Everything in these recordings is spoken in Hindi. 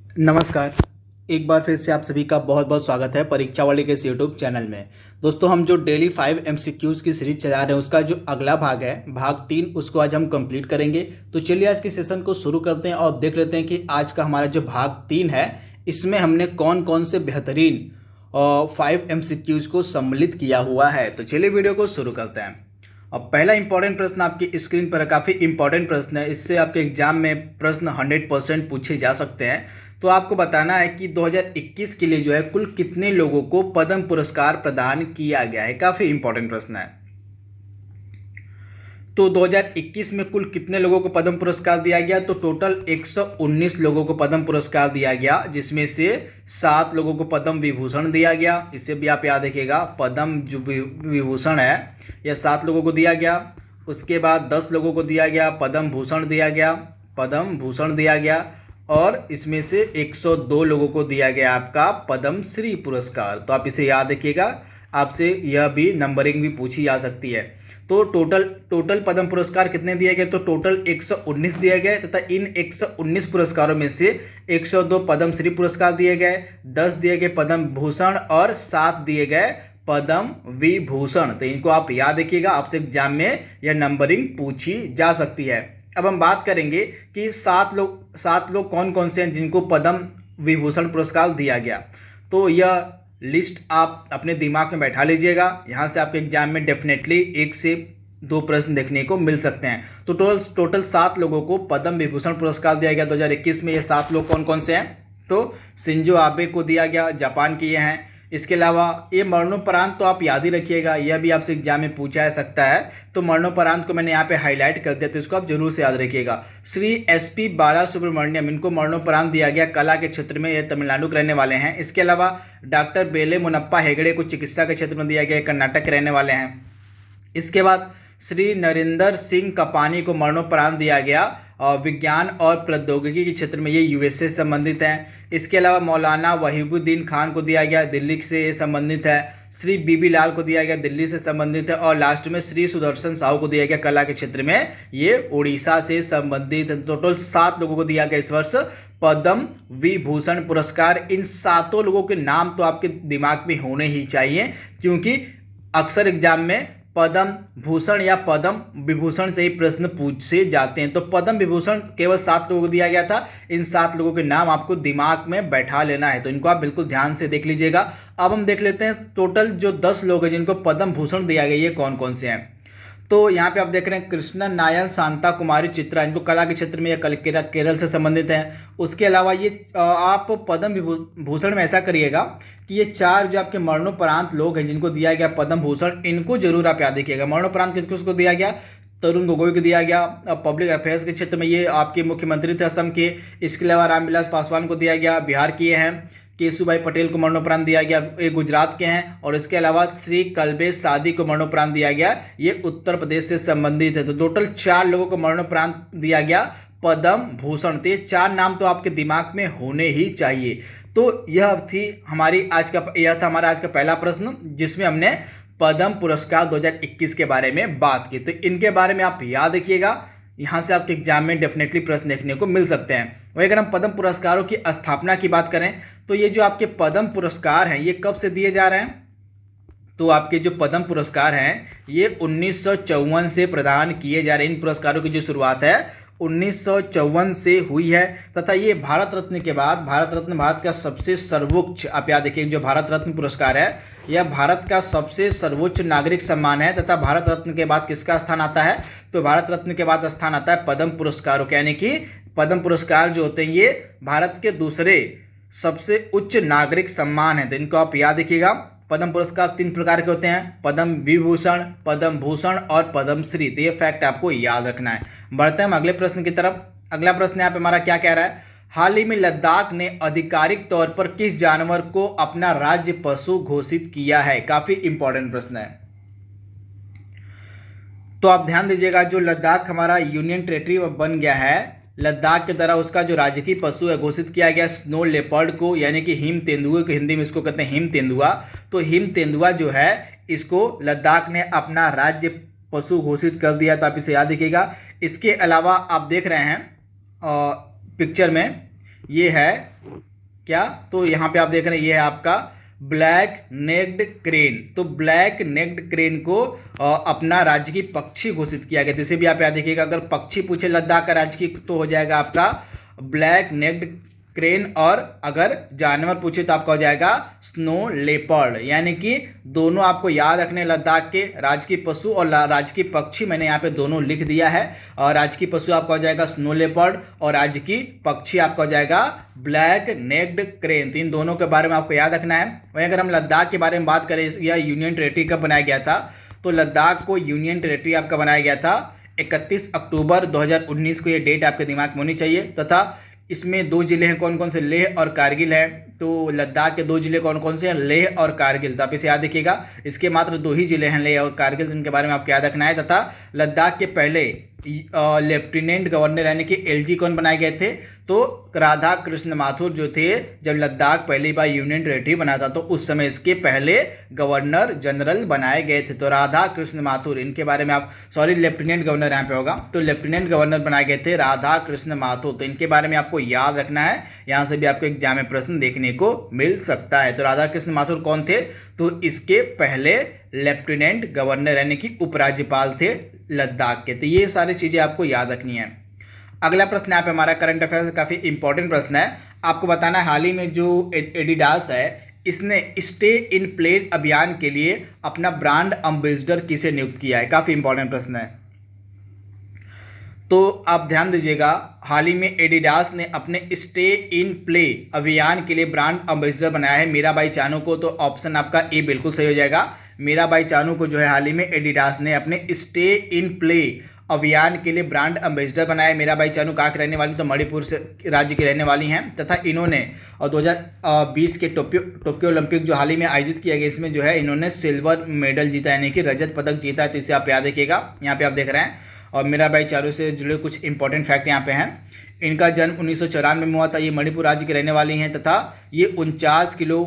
नमस्कार। एक बार फिर से आप सभी का बहुत बहुत स्वागत है परीक्षा वाले के इस यूट्यूब चैनल में। दोस्तों, हम जो डेली 5 MCQs की सीरीज चला रहे हैं उसका जो अगला भाग है भाग 3, उसको आज हम कंप्लीट करेंगे। तो चलिए आज के सेशन को शुरू करते हैं और देख लेते हैं कि आज का हमारा जो भाग 3 है इसमें हमने कौन कौन से बेहतरीन 5 MCQs को सम्मिलित किया हुआ है। तो चलिए वीडियो को शुरू करते हैं। अब पहला इंपॉर्टेंट प्रश्न आपकी स्क्रीन पर काफ़ी इंपॉर्टेंट प्रश्न है। इससे आपके एग्जाम में प्रश्न 100% पूछे जा सकते हैं। तो आपको बताना है कि 2021 के लिए जो है कुल कितने लोगों को पद्म पुरस्कार प्रदान किया गया है। काफ़ी इंपॉर्टेंट प्रश्न है। तो 2021 में कुल कितने लोगों को पद्म पुरस्कार दिया गया? तो टोटल 119 लोगों को पद्म पुरस्कार दिया गया, जिसमें से 7 लोगों को पद्म विभूषण दिया गया। इसे भी आप याद रखिएगा, पद्म जो विभूषण है यह 7 लोगों को दिया गया। उसके बाद 10 लोगों को दिया गया पद्म भूषण दिया गया, पद्म भूषण दिया गया। और इसमें से 102 लोगों को दिया गया आपका पद्म श्री पुरस्कार। तो आप इसे याद रखिएगा, आपसे यह भी नंबरिंग भी पूछी जा सकती है। तो टोटल पद्म पुरस्कार कितने दिए गए? तो टोटल 119 दिए गए तथा इन 119 पुरस्कारों में से 102 पद्म श्री पुरस्कार दिए गए, 10 दिए गए पद्म भूषण और 7 दिए गए पद्म विभूषण। तो इनको आप याद रखिएगा, आपसे एग्जाम में यह नंबरिंग पूछी जा सकती है। अब हम बात करेंगे कि 7 लोग कौन कौन से हैं जिनको पद्म विभूषण पुरस्कार दिया गया। तो यह लिस्ट आप अपने दिमाग में बैठा लीजिएगा। यहाँ से आपके एग्जाम में डेफिनेटली 1 से 2 प्रश्न देखने को मिल सकते हैं। तो टोटल 7 लोगों को पद्म विभूषण पुरस्कार दिया गया 2021 में। ये 7 लोग कौन कौन से हैं? तो शिंजो आबे को दिया गया, जापान के ये हैं। इसके अलावा ये मरणोपरांत तो आप याद ही रखिएगा, यह भी आपसे एग्जाम में पूछा जा सकता है। तो मरणोपरांत को मैंने यहाँ पे हाईलाइट कर दिया, तो इसको आप जरूर से याद रखिएगा। श्री SP बालासुब्रमण्यम, इनको मरणोपरांत दिया गया कला के क्षेत्र में, ये तमिलनाडु के रहने वाले हैं। इसके अलावा डॉक्टर बेले मुनप्पा हेगड़े को चिकित्सा के क्षेत्र में दिया गया, कर्नाटक के रहने वाले हैं। इसके बाद श्री नरेंद्र सिंह कपानी को मरणोपरांत दिया गया विज्ञान और प्रौद्योगिकी के क्षेत्र में, ये USA से संबंधित हैं। इसके अलावा मौलाना वहीबुद्दीन खान को दिया गया, दिल्ली से ये संबंधित है। श्री BB लाल को दिया गया, दिल्ली से संबंधित है। और लास्ट में श्री सुदर्शन साहू को दिया गया कला के क्षेत्र में, ये उड़ीसा से संबंधित है। टोटल 7 लोगों को दिया गया इस वर्ष पद्म विभूषण पुरस्कार। इन 7 लोगों के नाम तो आपके दिमाग में होने ही चाहिए, क्योंकि अक्सर एग्जाम में पद्म भूषण या पद्म विभूषण से ही प्रश्न पूछे जाते हैं। तो पद्म विभूषण केवल 7 लोगों को दिया गया था। इन 7 लोगों के नाम आपको दिमाग में बैठा लेना है, तो इनको आप बिल्कुल ध्यान से देख लीजिएगा। अब हम देख लेते हैं टोटल जो 10 लोग हैं जिनको पद्म भूषण दिया गया, ये कौन कौन से हैं। तो यहाँ पे आप देख रहे हैं कृष्णन नायर, शांता कुमारी चित्रा, इनको कला के क्षेत्र में या केरल से संबंधित हैं। उसके अलावा ये आप पद्म भूषण में ऐसा करिएगा कि ये 4 जो आपके मरणोपरांत लोग हैं जिनको दिया गया पद्म भूषण, इनको जरूर आप याद रखिएगा। मरणोपरांत किसको दिया गया? तरुण गोगोई को दिया गया पब्लिक अफेयर्स के क्षेत्र में, ये आपके मुख्यमंत्री थे असम के। इसके अलावा रामविलास पासवान को दिया गया, बिहार के हैं। केशुभाई पटेल को मरणोपरांत दिया गया, ये गुजरात के हैं। और इसके अलावा श्री कल्बेश सादी को मरणोपरांत दिया गया, ये उत्तर प्रदेश से संबंधित है। तो टोटल 4 लोगों को मरणोपरांत दिया गया पद्म भूषण। तो ये 4 नाम तो आपके दिमाग में होने ही चाहिए। तो यह था हमारा आज का पहला प्रश्न, जिसमें हमने पद्म पुरस्कार 2021 के बारे में बात की। तो इनके बारे में आप याद रखिएगा, यहाँ से आपके एग्जाम में डेफिनेटली प्रश्न देखने को मिल सकते हैं। वही अगर हम पद्म पुरस्कारों की स्थापना की बात करें, तो ये जो आपके पद्म पुरस्कार हैं ये कब से दिए जा रहे हैं? तो आपके जो पद्म पुरस्कार हैं ये 1954 से प्रदान किए जा रहे हैं। इन पुरस्कारों की जो शुरुआत है 1954 से हुई है, तथा ये भारत रत्न के बाद, भारत का सबसे सर्वोच्च, आप याद रखिए, जो भारत रत्न पुरस्कार है यह भारत का सबसे सर्वोच्च नागरिक सम्मान है। तथा भारत रत्न के बाद किसका स्थान आता है? तो भारत रत्न के बाद स्थान आता है पद्म पुरस्कारों का। यानी कि पद्म पुरस्कार जो होते हैं ये भारत के दूसरे सबसे उच्च नागरिक सम्मान है। तो इनको आप याद रखिएगा। पद्म पुरस्कार 3 प्रकार के होते हैं, पद्म विभूषण, पद्म भूषण और पद्म श्री। तो ये फैक्ट आपको याद रखना है। बढ़ते हैं हम अगले प्रश्न की तरफ। अगला प्रश्न यहाँ पे हमारा क्या कह रहा है? हाल ही में लद्दाख ने आधिकारिक तौर पर किस जानवर को अपना राज्य पशु घोषित किया है? काफी इंपॉर्टेंट प्रश्न है, तो आप ध्यान दीजिएगा। जो लद्दाख हमारा यूनियन टेरिटरी बन गया है, लद्दाख के द्वारा उसका जो राजकीय पशु है घोषित किया गया स्नो लेपर्ड को, यानी कि हिम तेंदुए को, हिंदी में इसको कहते हैं हिम तेंदुआ। तो हिम तेंदुआ जो है इसको लद्दाख ने अपना राज्य पशु घोषित कर दिया। तो आप इसे याद रखिएगा। इसके अलावा आप देख रहे हैं पिक्चर में ये है क्या, तो यहाँ पे आप देख रहे हैं ये है आपका ब्लैक नेक्ड क्रेन। तो ब्लैक नेक्ड क्रेन को अपना राज्य की पक्षी घोषित किया गया। जैसे भी आप याद देखिएगा, अगर पक्षी पूछे लद्दाख का राज्य की तो हो जाएगा आपका ब्लैक नेक्ड क्रेन, और अगर जानवर पूछे तो आपका हो जाएगा स्नो लेपर्ड। यानी कि दोनों आपको याद रखने, लद्दाख के राजकीय पशु और राजकीय पक्षी मैंने यहाँ पे दोनों लिख दिया है। और राजकीय पशु आपका हो जाएगा स्नो लेपर्ड और राजकीय पक्षी आपका हो जाएगा ब्लैक नेक्ड क्रेन। तो इन दोनों के बारे में आपको याद रखना है। वहीं अगर हम लद्दाख के बारे में बात करें, यह यूनियन टेरिटरी कब बनाया गया था, तो लद्दाख को यूनियन टेरिटरी आपका बनाया गया था 31 अक्टूबर 2019 को। ये डेट आपके दिमाग में होनी चाहिए। तथा इसमें दो जिले हैं, कौन कौन से, लेह और कारगिल है। तो लद्दाख के दो जिले कौन कौन से हैं, लेह और कारगिल। तो आप इसे याद रखिएगा, इसके मात्र दो ही जिले हैं, लेह और कारगिल, जिनके बारे में आपको याद रखना है। तथा लद्दाख के पहले लेफ्टिनेंट गवर्नर यानी कि एलजी कौन बनाए गए थे, तो राधा कृष्ण माथुर जो थे। जब लद्दाख पहली बार यूनियन टेरिटरी बना था तो उस समय इसके पहले गवर्नर जनरल बनाए गए थे। तो राधा कृष्ण माथुर, इनके बारे में आप, सॉरी लेफ्टिनेंट गवर्नर यहाँ पे होगा, तो लेफ्टिनेंट गवर्नर बनाए गए थे राधा कृष्ण माथुर। तो इनके बारे में आपको याद रखना है, यहाँ से भी आपको एग्जाम में प्रश्न देखने को मिल सकता है। तो राधा कृष्ण माथुर कौन थे, तो इसके पहले लेफ्टिनेंट गवर्नर यानी कि उपराज्यपाल थे लद्दाख के। तो ये सारी चीजें आपको याद रखनी है। अगला प्रश्न यहाँ पे हमारा करंट अफेयर्स काफी इंपॉर्टेंट प्रश्न है। आपको बताना है हाल ही में जो एडिडास है, इसने स्टे इन प्ले अभियान के लिए अपना ब्रांड एम्बेसडर किसे नियुक्त किया है। काफी इंपॉर्टेंट प्रश्न है, तो आप ध्यान दीजिएगा। हाल ही में एडिडास ने अपने स्टे इन प्ले अभियान के लिए ब्रांड एम्बेसडर बनाया है मीराबाई चानू को। तो ऑप्शन आपका ए बिल्कुल सही हो जाएगा। मीराबाई चानू को जो है हाल ही में एडिडास ने अपने स्टे इन प्ले अभियान के लिए ब्रांड एम्बेसडर बनाया। मीराबाई चानू कहाँ की रहने वाली, तो मणिपुर से राज्य की रहने वाली हैं। तथा इन्होंने 2020 के टोक्यो ओलंपिक जो हाल ही में आयोजित किया गया, इसमें जो है इन्होंने सिल्वर मेडल जीता यानी कि रजत पदक जीता है। तो इसे आप याद रखिएगा, यहाँ पे आप देख रहे हैं। और मीराबाई चानू से जुड़े कुछ इंपॉर्टेंट फैक्ट यहाँ पे हैं। इनका जन्म 1994 में हुआ था। ये मणिपुर राज्य की रहने वाली हैं तथा ये 49 किलो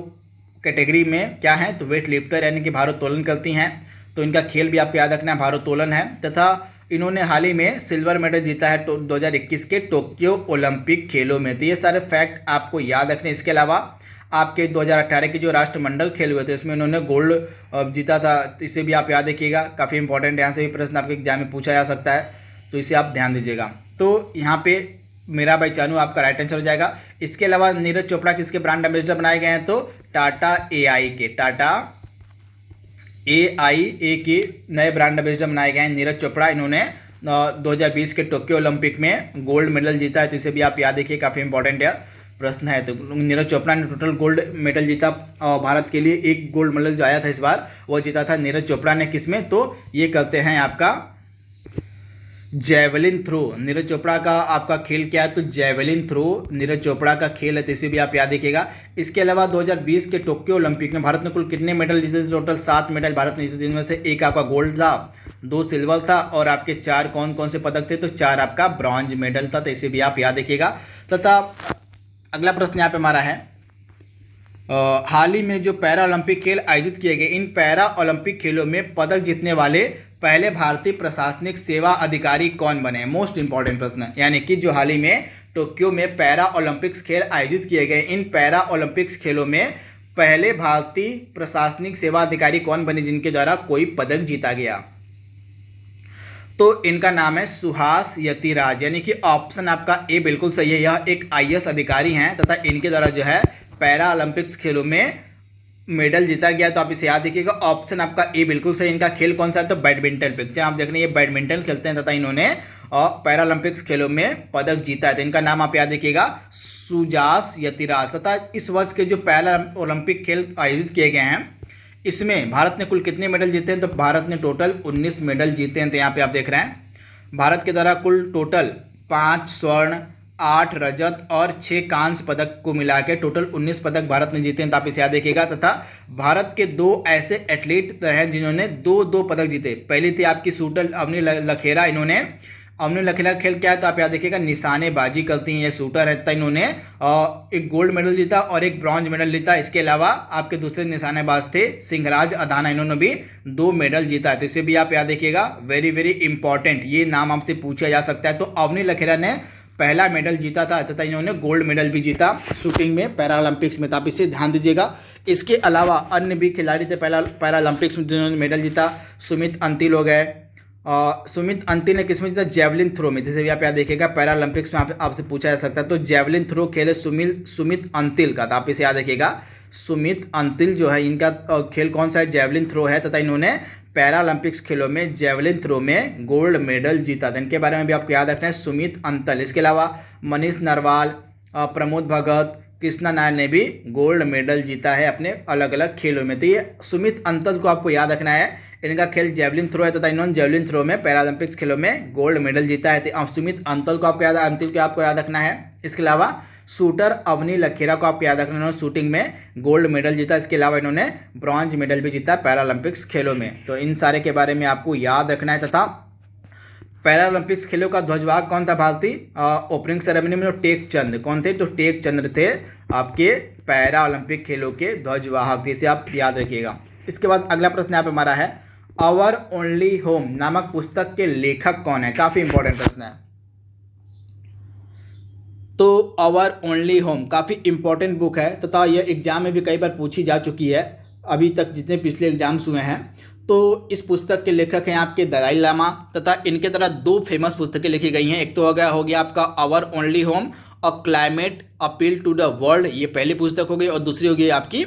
कैटेगरी में क्या है, तो वेट लिफ्टर यानी कि भारोत्तोलन करती हैं। तो इनका खेल भी आपको याद रखना है, भारोत्तोलन है। तथा इन्होंने हाल ही में सिल्वर मेडल जीता है 2021 के टोक्यो ओलंपिक खेलों में। तो ये सारे फैक्ट आपको याद रखने। इसके अलावा आपके 2018 के जो राष्ट्रमंडल खेल हुए थे, इसमें इन्होंने गोल्ड जीता था। तो इसे भी आप याद रखिएगा, काफ़ी इंपॉर्टेंट है। यहाँ से भी प्रश्न आपके एग्जाम में पूछा जा सकता है, तो इसे आप ध्यान दीजिएगा। तो यहाँ पे मीराबाई चानू आपका राइट आंसर हो जाएगा। इसके अलावा नीरज चोपड़ा किसके ब्रांड एम्बेसडर बनाए गए हैं, तो टाटा एआई के, टाटा एआईए के नए ब्रांड एम्बेसडर बनाए गए हैं नीरज चोपड़ा। इन्होंने 2020 के टोक्यो ओलंपिक में गोल्ड मेडल जीता है। तो इसे भी आप याद रखिए, काफ़ी इंपॉर्टेंट है प्रश्न है। तो नीरज चोपड़ा ने टोटल गोल्ड मेडल जीता भारत के लिए। एक गोल्ड मेडल जो आया था इस बार, वो जीता था नीरज चोपड़ा ने। किसमें, तो ये करते हैं आपका जैवलिन थ्रो। नीरज चोपड़ा का आपका खेल क्या है, तो जैवलिन थ्रो नीरज चोपड़ा का खेल है। तो इसे भी आप याद रखिएगा। इसके अलावा 2020 के टोक्यो ओलंपिक में भारत ने कुल कितने मेडल जीते थे, टोटल 7 मेडल भारत ने जीते। जिनमें से एक आपका गोल्ड था, 2 सिल्वर था और आपके 4 कौन कौन से पदक थे, तो 4 आपका ब्रॉन्ज मेडल था। तो इसे भी आप याद रखिएगा। तथा अगला प्रश्न यहाँ पे हमारा है, हाल ही में जो पैरा ओलंपिक खेल आयोजित किए गए, इन पैरा ओलंपिक खेलों में पदक जीतने वाले पहले भारतीय प्रशासनिक सेवा अधिकारी कौन बने। मोस्ट इंपॉर्टेंट प्रश्न है। यानी कि जो हाल ही में टोक्यो में पैरा ओलंपिक्स खेल आयोजित किए गए, इन पैरा ओलंपिक्स खेलों में पहले भारतीय प्रशासनिक सेवा अधिकारी कौन बने जिनके द्वारा कोई पदक जीता गया, तो इनका नाम है सुहास यतिराज। यानी कि ऑप्शन आपका ए बिल्कुल सही है। यह एक आईएएस अधिकारी हैं तथा इनके द्वारा जो है पैरा ओलंपिक्स खेलों में मेडल जीता गया। तो आप इसे याद रखिएगा, ऑप्शन आपका ए बिल्कुल सही। इनका खेल कौन सा है, तो बैडमिंटन। पिक्चर आप देख रहे हैं, ये बैडमिंटन खेलते हैं तथा इन्होंने पैरा ओलंपिक्स खेलों में पदक जीता है। तो इनका नाम आप याद रखिएगा, सुजास यतिराज। तथा इस वर्ष के जो पैरा ओलंपिक खेल आयोजित किए गए हैं, इसमें भारत ने कुल कितने मेडल जीते हैं, तो भारत ने टोटल 19 मेडल जीते हैं। तो यहाँ पे आप देख रहे हैं, भारत के द्वारा कुल टोटल 5 स्वर्ण, 8 रजत और 6 कांस्य पदक को मिला के टोटल 19 पदक भारत ने जीते हैं। तो आप इसे याद रखिएगा। तथा भारत के 2 ऐसे एथलीट रहे जिन्होंने 2 पदक जीते। पहली थी आपकी शूटर अवनी लखेरा। इन्होंने अवनी लखेरा खेल क्या है, तो आप याद रखिएगा, निशानेबाजी करती हैं, ये शूटर है। तथा इन्होंने एक गोल्ड मेडल जीता और एक ब्रॉन्ज मेडल जीता। इसके अलावा आपके दूसरे निशानेबाज थे सिंहराज अधाना, इन्होंने भी 2 मेडल जीता। तो इसे भी आप याद रखिएगा, वेरी वेरी इंपॉर्टेंट, ये नाम आपसे पूछा जा सकता है। तो अवनी लखेरा ने पहला मेडल जीता था तथा इन्होंने गोल्ड मेडल भी जीता शूटिंग में पैरालंपिक्स में, तो आप इसे ध्यान दीजिएगा। इसके अलावा अन्य भी खिलाड़ी थे पैरालंपिक्स में जिन्होंने मेडल जीता। सुमित अंतिल हो गए। सुमित अंतिल ने किसमें जीता? जेवलिन थ्रो में। जैसे भी आप यहाँ देखिएगा पैरालंपिक्स में आपसे पूछा जा सकता है, तो जेवलिन थ्रो खेले सुमित अंतिल का, तो आप इसे याद रखिएगा। सुमित अंतिल जो है इनका खेल कौन सा है? जेवलिन थ्रो है, तथा इन्होंने पैरालंपिक्स खेलों में जेवलिन थ्रो में गोल्ड मेडल जीता था। इनके बारे में भी आपको याद रखना है, सुमित अंतिल। इसके अलावा मनीष नरवाल, प्रमोद भगत, कृष्णा नायर ने भी गोल्ड मेडल जीता है अपने अलग अलग खेलों में। तो ये सुमित अंतिल को आपको याद रखना है, इनका खेल जेवलिन थ्रो है तथा इन्होंने जेवलिन थ्रो में पैरालंपिक्स खेलों में गोल्ड मेडल जीता है। तो सुमित अंतिल को आपको याद रखना है। इसके अलावा शूटर अवनी लखेरा को आपको याद रखना है, इन्होंने शूटिंग में गोल्ड मेडल जीता। इसके अलावा इन्होंने ब्रॉन्ज मेडल भी जीता पैरालंपिक्स खेलों में। तो इन सारे के बारे में आपको याद रखना है। तथा पैरालंपिक्स खेलों का ध्वजवाहक कौन था भारतीय? ओपनिंग सेरेमनी में टेक चंद कौन थे? तो टेक चंद्र थे आपके पैरालंपिक खेलों के ध्वजवाहक, इसे आप याद रखिएगा। इसके बाद अगला प्रश्न यहाँ पे हमारा है, आवर ओनली होम नामक पुस्तक के लेखक कौन है? काफी इंपॉर्टेंट प्रश्न है। तो आवर ओनली होम काफ़ी इंपॉर्टेंट बुक है तथा यह एग्जाम में भी कई बार पूछी जा चुकी है अभी तक जितने पिछले एग्जाम्स हुए हैं। तो इस पुस्तक के लेखक हैं आपके दलाई लामा, तथा इनके द्वारा 2 फेमस पुस्तकें लिखी गई हैं। एक तो हो गया आपका आवर ओनली होम और climate appeal to the world, ये पहली पुस्तक हो गई, और दूसरी हो गई आपकी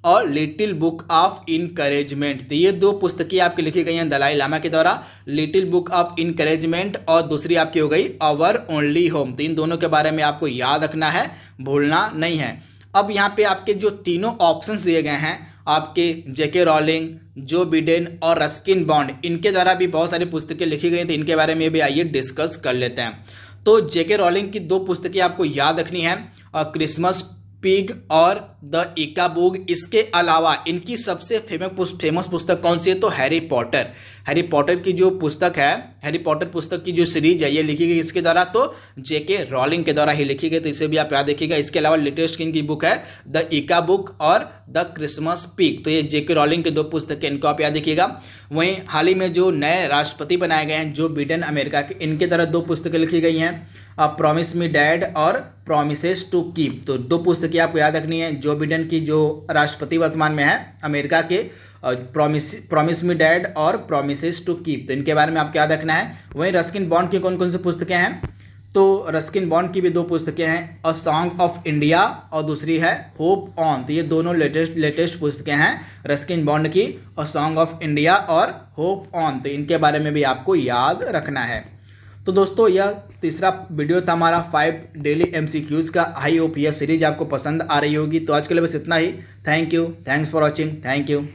और लिटिल बुक ऑफ इनकरेजमेंट। तो ये 2 पुस्तकें आपकी लिखी गई हैं दलाई लामा के द्वारा, लिटिल बुक ऑफ इनकरेजमेंट और दूसरी आपकी हो गई आवर ओनली होम। तो इन दोनों के बारे में आपको याद रखना है, भूलना नहीं है। अब यहाँ पे आपके जो तीनों ऑप्शंस दिए गए हैं आपके जेके रॉलिंग, जो बिडेन और रस्किन बॉन्ड, इनके द्वारा भी बहुत सारी पुस्तकें लिखी गई, तो इनके बारे में भी आइए डिस्कस कर लेते हैं। तो जेके रॉलिंग की 2 पुस्तकें आपको याद रखनी है, क्रिसमस पिग और द इकाबुग। इसके अलावा इनकी सबसे फेमस पुस्तक कौन सी है? तो हैरी पॉटर। हैरी पॉटर की जो पुस्तक है, हैरी पॉटर पुस्तक की जो सीरीज है, ये लिखी गई इसके द्वारा, तो जेके रॉलिंग के द्वारा ही लिखी गई, तो इसे भी आप याद रखिएगा। इसके अलावा लेटेस्ट इनकी बुक है द इकाबुक और द क्रिसमस पिग, तो ये जेके रॉलिंग के 2 पुस्तकें, इनको आप याद रखिएगा। वहीं हाल ही में जो नए राष्ट्रपति बनाए गए हैं जो बिडेन अमेरिका के, इनके द्वारा 2 पुस्तकें लिखी गई हैं, प्रॉमिस मी डैड और प्रॉमिसेस टू कीप। तो 2 पुस्तकें आपको याद रखनी है। जो बिडेन की जो राष्ट्रपति वर्तमान में है अमेरिका के, प्रॉमिस मी डैड और प्रॉमिसेस टू कीप, तो इनके बारे में आपको याद रखना है। वहीं रस्किन बॉन्ड की कौन कौन सी पुस्तकें हैं? तो रस्किन बॉन्ड की भी 2 पुस्तकें हैं, अ सॉन्ग ऑफ इंडिया और दूसरी है होप ऑन। तो ये दोनों लेटेस्ट पुस्तकें हैं रस्किन बॉन्ड की, अ सॉन्ग ऑफ इंडिया और होप ऑन, तो इनके बारे में भी आपको याद रखना है। तो दोस्तों यह तीसरा वीडियो था हमारा 5 डेली MCQs का। आई होप यह सीरीज आपको पसंद आ रही होगी। तो आज के लिए बस इतना ही। Thank you, thanks for watching, thank you.